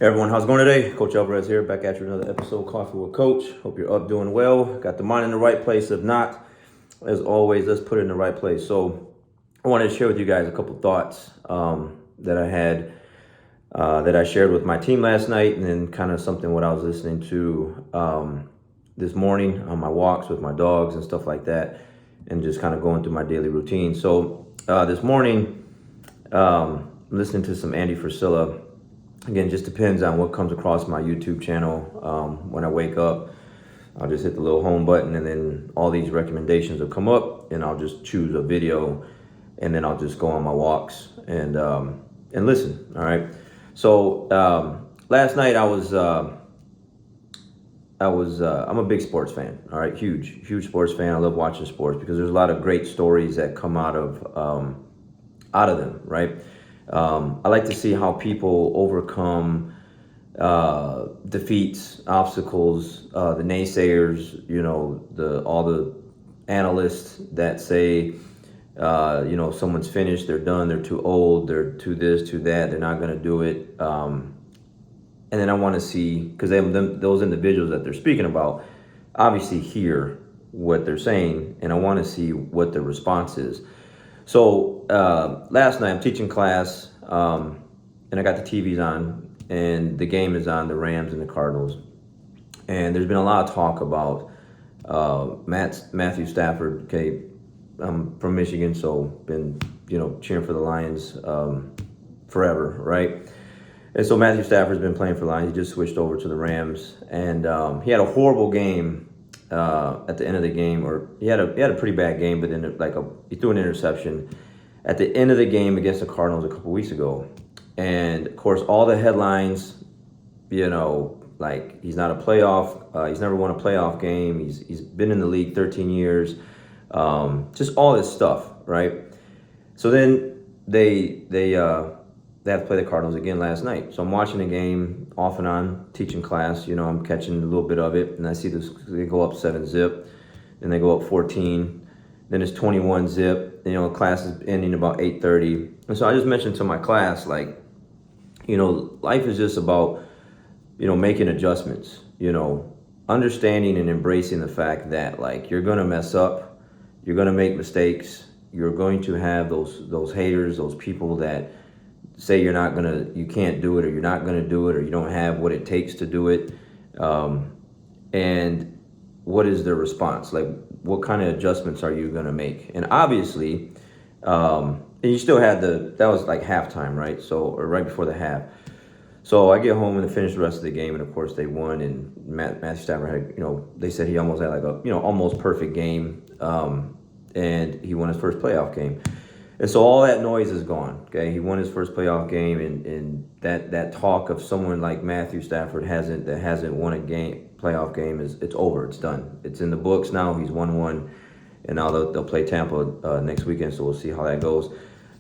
Hey everyone, how's it going today? Coach Alvarez here, back at you another episode, Coffee with Coach. Hope you're up doing well. Got the mind in the right place. If not, as always, let's put it in the right place. So I wanted to share with you guys a couple thoughts that I had, that I shared with my team last night, and then kind of something what I was listening to this morning on my walks with my dogs and stuff like that, and just kind of going through my daily routine. So this morning, listening to some Andy Frisella. Again, just depends on what comes across my YouTube channel. When I wake up, I'll just hit the little home button, and then all these recommendations will come up, and I'll just choose a video, and then I'll just go on my walks and listen. All right. So last night I'm a big sports fan. All right, huge sports fan. I love watching sports because there's a lot of great stories that come out of them, right? I like to see how people overcome defeats, obstacles, the naysayers, all the analysts that say, someone's finished, they're done, they're too old, they're too this, too that, they're not going to do it. And then I want to see, because those individuals that they're speaking about obviously hear what they're saying, and I want to see what the response is. So last night I'm teaching class, and I got the TVs on, and the game is on, the Rams and the Cardinals. And there's been a lot of talk about Matthew Stafford. Okay, I'm from Michigan, so been cheering for the Lions forever, right? And so Matthew Stafford's been playing for the Lions. He just switched over to the Rams, and he had a horrible game. At the end of the game, or he had a pretty bad game, but then he threw an interception at the end of the game against the Cardinals a couple weeks ago. And of course, all the headlines, like he's not a playoff, he's never won a playoff game, he's been in the league 13 years, just all this stuff, right? So then they have to play the Cardinals again last night. So I'm watching the game off and on, teaching class. I'm catching a little bit of it, and I see this. They go up 7-0, then they go up 14, then it's 21-0. Class is ending about 8:30, and so I just mentioned to my class, life is just about making adjustments. Understanding and embracing the fact that you're gonna mess up, you're gonna make mistakes, you're going to have those haters, those people that say you can't do it, or you're not gonna do it, or you don't have what it takes to do it. And what is their response? Like, what kind of adjustments are you gonna make? And obviously, and you still had that was like halftime, right? Or right before the half. So I get home and finish the rest of the game, and of course they won. And Matthew Stafford had, they said he almost had like a, almost perfect game, and he won his first playoff game. And so all that noise is gone. Okay, he won his first playoff game, and that talk of someone like Matthew Stafford that hasn't won a playoff game it's over. It's done. It's in the books now. He's won one, and now they'll play Tampa next weekend. So we'll see how that goes.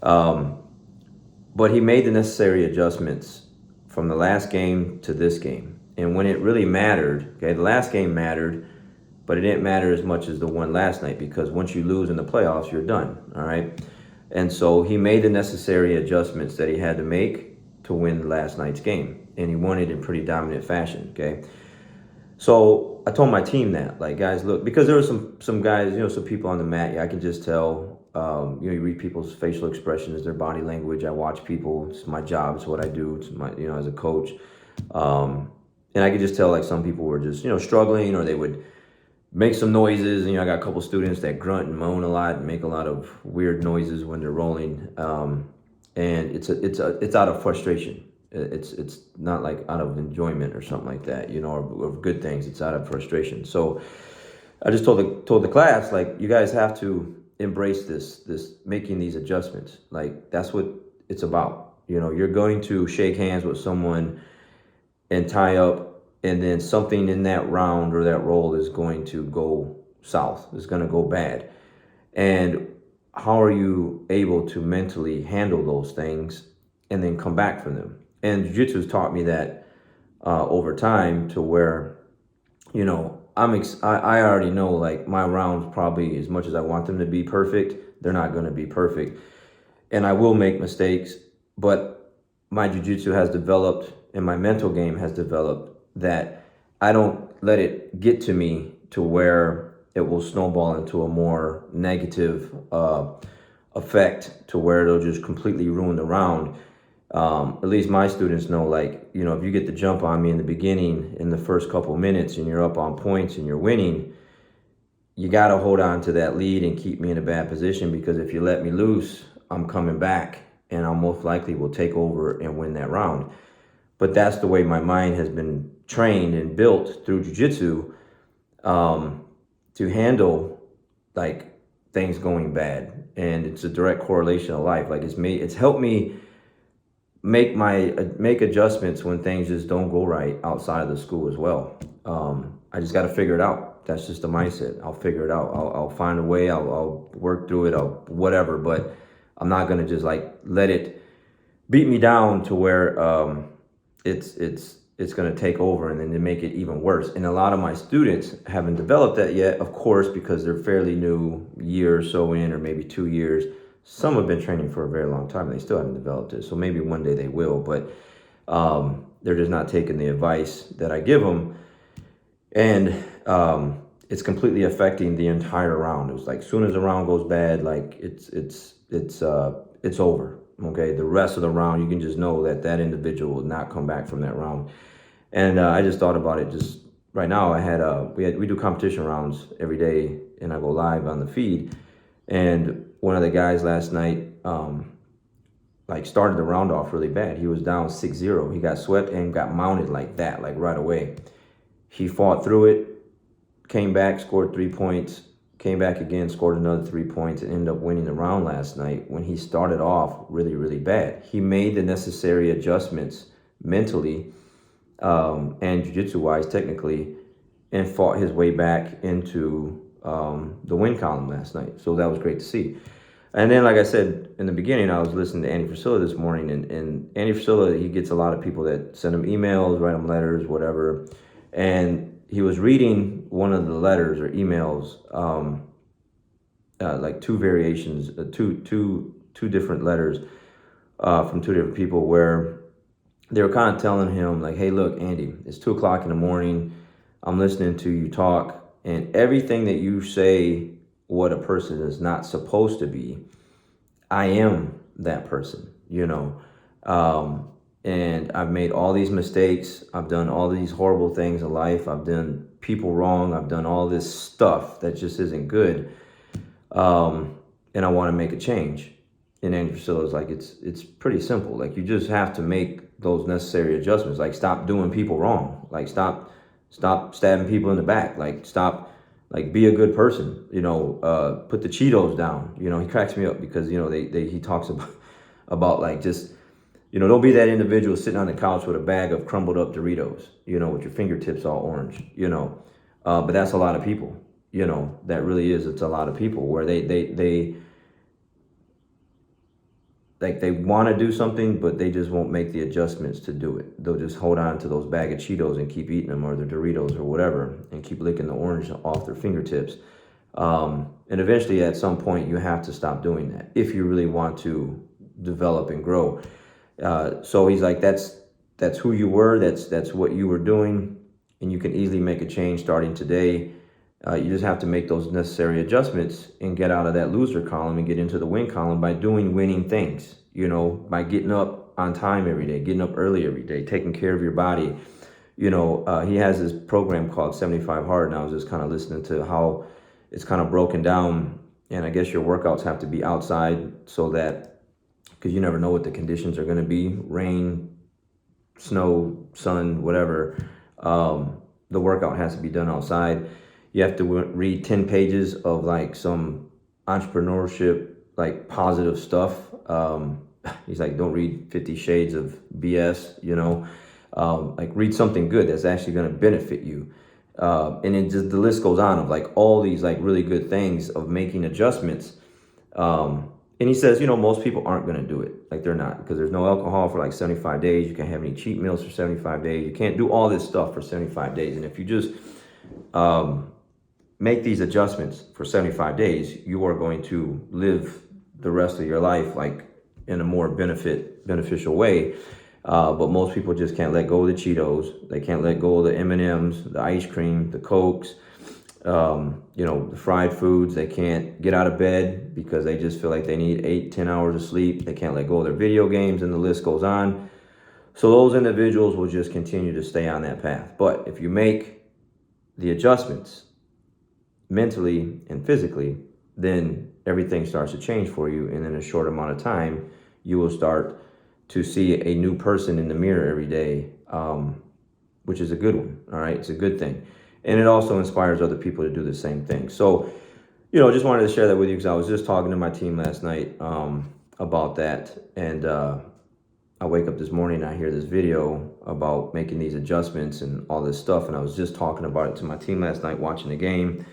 But he made the necessary adjustments from the last game to this game, and when it really mattered, okay, the last game mattered, but it didn't matter as much as the one last night, because once you lose in the playoffs, you're done. All right. And so he made the necessary adjustments that he had to make to win last night's game. And he won it in pretty dominant fashion, okay? So I told my team that, guys, look, because there were some guys, some people on the mat, I can just tell, you read people's facial expressions, their body language. I watch people. It's my job. It's what I do. It's my, as a coach. And I could just tell, some people were just, struggling, or they would make some noises. I got a couple students that grunt and moan a lot and make a lot of weird noises when they're rolling. And it's out of frustration. It's not like out of enjoyment or something like that, or good things. It's out of frustration. So I just told the class, you guys have to embrace this making these adjustments. That's what it's about. You're going to shake hands with someone and tie up, and then something in that round or that roll is going to go south. It's going to go bad. And how are you able to mentally handle those things and then come back from them? And jiu-jitsu has taught me that over time, to where, I already know, my rounds, probably as much as I want them to be perfect, they're not going to be perfect. And I will make mistakes, but my jiu-jitsu has developed and my mental game has developed that I don't let it get to me to where it will snowball into a more negative effect to where it'll just completely ruin the round. At least my students know, like, if you get the jump on me in the beginning, in the first couple minutes, and you're up on points and you're winning, you got to hold on to that lead and keep me in a bad position, because if you let me loose, I'm coming back and I'll most likely will take over and win that round. But that's the way my mind has been trained and built through jiu-jitsu, to handle like things going bad. And it's a direct correlation of life. Like it's helped me make adjustments when things just don't go right outside of the school as well. I just got to figure it out. That's just the mindset. I'll figure it out. I'll find a way. I'll work through it. I'll whatever. But I'm not gonna just like let it beat me down to where it's gonna take over and then to make it even worse. And a lot of my students haven't developed that yet, of course, because they're fairly new, year or so in, or maybe 2 years. Some have been training for a very long time and they still haven't developed it. So maybe one day they will, but they're just not taking the advice that I give them. And it's completely affecting the entire round. It was like, as soon as the round goes bad, like it's over. Okay, the rest of the round, you can just know that individual will not come back from that round. And I just thought about it just right now. We do competition rounds every day, and I go live on the feed. And one of the guys last night, like started the round off really bad. He was down 6-0. He got swept and got mounted like that, like right away. He fought through it, came back, scored 3 points, came back again, scored another 3 points, and ended up winning the round last night when he started off really, really bad. He made the necessary adjustments mentally and jiu-jitsu-wise, technically, and fought his way back into the win column last night. So that was great to see. And then, like I said in the beginning, I was listening to Andy Frisilla this morning, and Andy Frisilla, he gets a lot of people that send him emails, write him letters, whatever. And he was reading one of the letters or emails, like two variations, two different letters from two different people, where they were kind of telling him like, hey, look, Andy, it's 2 o'clock in the morning. I'm listening to you talk, and everything that you say what a person is not supposed to be, I am that person, and I've made all these mistakes. I've done all these horrible things in life. I've done people wrong. I've done all this stuff that just isn't good. And I want to make a change. And Andy Frisilla is like, it's pretty simple. Like, you just have to make those necessary adjustments. Like, stop doing people wrong. Like, stop stabbing people in the back. Like, stop, like, be a good person. Put the Cheetos down. He cracks me up because, he talks about like, just, don't be that individual sitting on the couch with a bag of crumbled up Doritos, with your fingertips all orange, but that's a lot of people, that really is. It's a lot of people where they want to do something, but they just won't make the adjustments to do it. They'll just hold on to those bag of Cheetos and keep eating them, or the Doritos or whatever, and keep licking the orange off their fingertips. And eventually at some point you have to stop doing that if you really want to develop and grow. So he's like, that's who you were. That's what you were doing. And you can easily make a change starting today. You just have to make those necessary adjustments and get out of that loser column and get into the win column by doing winning things, by getting up on time every day, getting up early every day, taking care of your body. He has this program called 75 Hard, and I was just kind of listening to how it's kind of broken down. And I guess your workouts have to be outside, so that, because you never know what the conditions are going to be, rain, snow, sun, whatever. The workout has to be done outside. You have to read 10 pages of like some entrepreneurship, like positive stuff. He's like, don't read 50 Shades of BS, like read something good that's actually going to benefit you. And it just, the list goes on of like all these like really good things of making adjustments. And he says, most people aren't going to do it. Like, they're not, because there's no alcohol for like 75 days. You can't have any cheat meals for 75 days. You can't do all this stuff for 75 days. And if you just make these adjustments for 75 days, you are going to live the rest of your life like in a more beneficial way. But most people just can't let go of the Cheetos. They can't let go of the M&Ms, the ice cream, the Cokes, the fried foods. They can't get out of bed because they just feel like they need 8-10 hours of sleep. They can't let go of their video games, and the list goes on. So those individuals will just continue to stay on that path. But if you make the adjustments mentally and physically, then everything starts to change for you. And in a short amount of time, you will start to see a new person in the mirror every day, which is a good one. All right. It's a good thing. And it also inspires other people to do the same thing. So, just wanted to share that with you because I was just talking to my team last night about that. And I wake up this morning and I hear this video about making these adjustments and all this stuff. And I was just talking about it to my team last night, watching the game.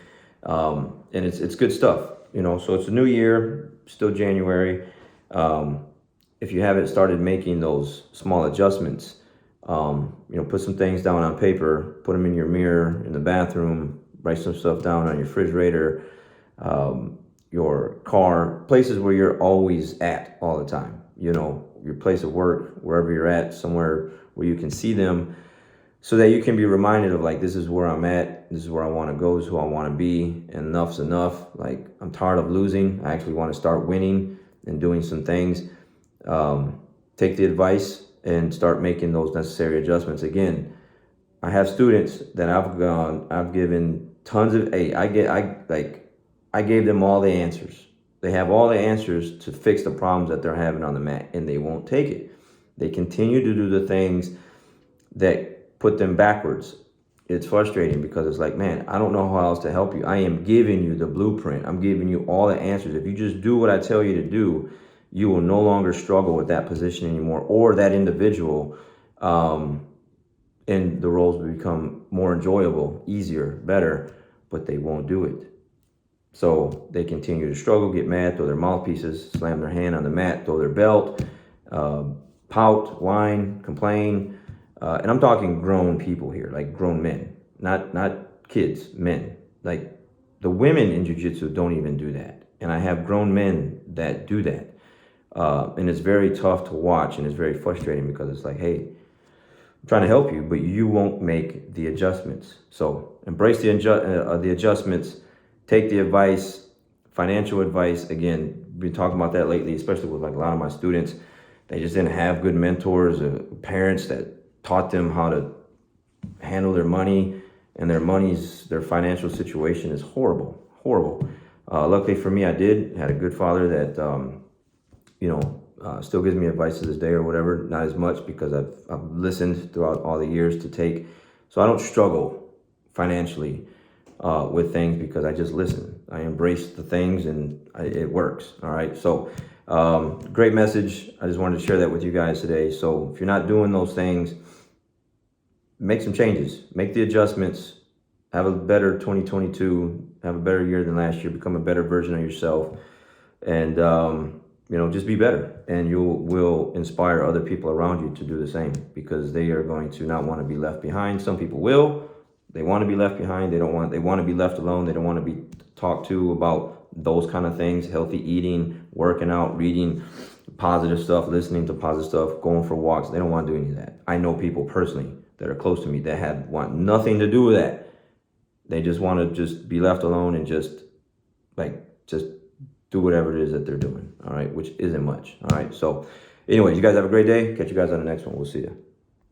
And it's good stuff, so it's a new year, still January. If you haven't started making those small adjustments, put some things down on paper, put them in your mirror, in the bathroom, write some stuff down on your refrigerator, your car, places where you're always at all the time, your place of work, wherever you're at, somewhere where you can see them, so that you can be reminded of, like, this is where I'm at, this is where I want to go, this is who I want to be, and enough's enough. Like, I'm tired of losing. I actually want to start winning and doing some things. Take the advice and start making those necessary adjustments. Again, I have students that I've given tons of, I gave them all the answers. They have all the answers to fix the problems that they're having on the mat, and they won't take it. They continue to do the things that put them backwards. It's frustrating because it's like, man, I don't know how else to help you. I am giving you the blueprint. I'm giving you all the answers. If you just do what I tell you to do, you will no longer struggle with that position anymore, or that individual, and the roles will become more enjoyable, easier, better, but they won't do it. So they continue to struggle, get mad, throw their mouthpieces, slam their hand on the mat, throw their belt, pout, whine, complain. And I'm talking grown people here, like grown men, not kids, men. Like, the women in jiu-jitsu don't even do that. And I have grown men that do that. And it's very tough to watch, and it's very frustrating because it's like, hey, I'm trying to help you, but you won't make the adjustments. So embrace the adjustments, take the advice, financial advice. Again, we've been talking about that lately, especially with, like, a lot of my students. They just didn't have good mentors, parents that taught them how to handle their money, and their financial situation is horrible. Luckily for me, I had a good father that, still gives me advice to this day or whatever. Not as much because I've listened throughout all the years to take, so I don't struggle financially with things because I just listen. I embrace the things, and it works. All right. So great message. I just wanted to share that with you guys today. So if you're not doing those things, make some changes, make the adjustments, have a better 2022, have a better year than last year, become a better version of yourself, and, just be better. And you will inspire other people around you to do the same, because they are going to not want to be left behind. Some people will. They want to be left behind. They want to be left alone. They don't want to be talked to about those kind of things, healthy eating, working out, reading positive stuff, listening to positive stuff, going for walks. They don't want to do any of that. I know people personally that are close to me that want nothing to do with that. They just want to just be left alone and just do whatever it is that they're doing. All right. Which isn't much. All right. So anyways, you guys have a great day. Catch you guys on the next one. We'll see you.